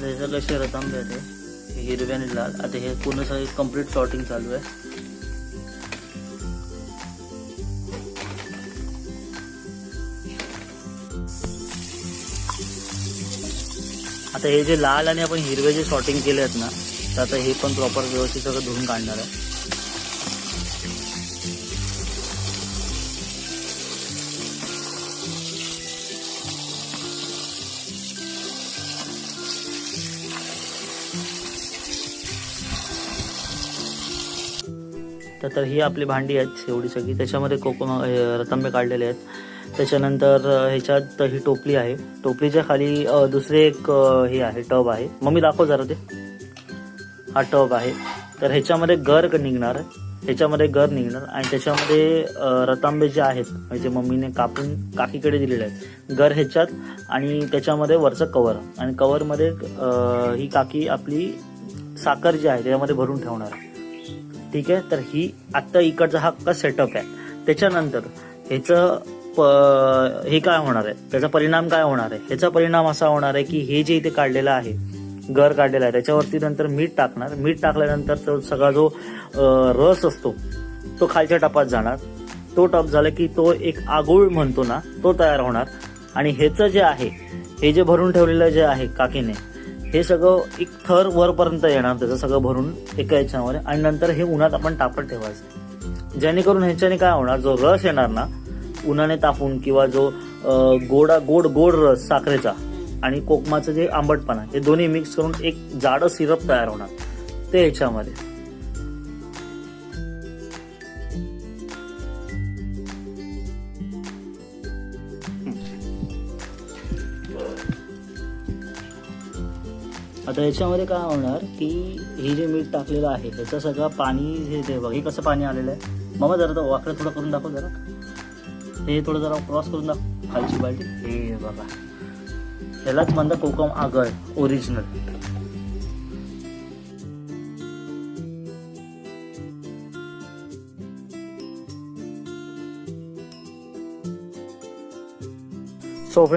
हे सगळे असे रतांबे आहेत, हे हिरवे आणि लाल. आता हे पूर्ण सगळे कम्प्लीट सॉर्टिंग चालू आहे. आता हे जे लाल आणि आपण हिरवे जे सॉर्टिंग केले आहेत ना, तर आता हे पण प्रॉपर व्यवस्थित सगळं धुवून काढणार आहे. तर ही आपली भांडी आहेत एवढी सगळी, त्याच्यामध्ये रतांबे काढलेले आहेत. त्याच्यानंतर ह्याच्यात ही टोपली आहे, टोपलीच्या खाली दुसरे एक हे आहे, टब आहे. मम्मी दाखव जरा ते. हा टब आहे. तर ह्याच्यामध्ये गर निघणार, ह्याच्यामध्ये गर निघणार आणि त्याच्यामध्ये रतांबे जे आहेत म्हणजे मम्मीने कापून काकीकडे दिलेले आहेत, गर ह्याच्यात आणि त्याच्यामध्ये वरचं कवर, आणि कवरमध्ये ही काकी आपली साखर जी आहे त्याच्यामध्ये भरून ठेवणार. ठीक आहे. तर ही आत्ता इकडचा हा सेटअप आहे. त्याच्यानंतर ह्याचं हे काय होणार आहे, त्याचा परिणाम काय होणार आहे, ह्याचा परिणाम असा होणार आहे की हे जे इथे काढलेलं आहे, गर काढलेला आहे, त्याच्यावरती नंतर मीठ टाकणार. मीठ टाकल्यानंतर तो सगळा जो रस असतो तो खालच्या टपात जाणार. तो टप झाला की तो एक आगुळ म्हणतो ना, तो तयार होणार. आणि ह्याचं जे आहे, हे जे भरून ठेवलेलं जे आहे काकीने, हे सगळं एक थर वरपर्यंत येणार, त्याचं सगळं भरून एका याच्यामध्ये. आणि नंतर हे उन्हात आपण तापत ठेवायचं, जेणेकरून ह्याच्याने काय होणार, जो रस येणार ना उन्हाने तापून, किंवा जो गोड रस साखरेचा आणि कोकमाचं जे आंबटपणा, हे दोन्ही मिक्स करून एक जाडं सिरप तयार होणार ते ह्याच्यामध्ये. आता याच्यामध्ये काय होणार की हे जे मीठ टाकलेलं आहे ह्याचं सगळं पाणी, हे बघ, हे कसं पाणी आलेलं आहे. मामा जरा वाकडं थोडं करून दाखव जरा, हे थोडं जरा क्रॉस करून दाखव खालची बाल्टी. हे बघा, ह्यालाच म्हणतात कोकम आगळ ओरिजिनल.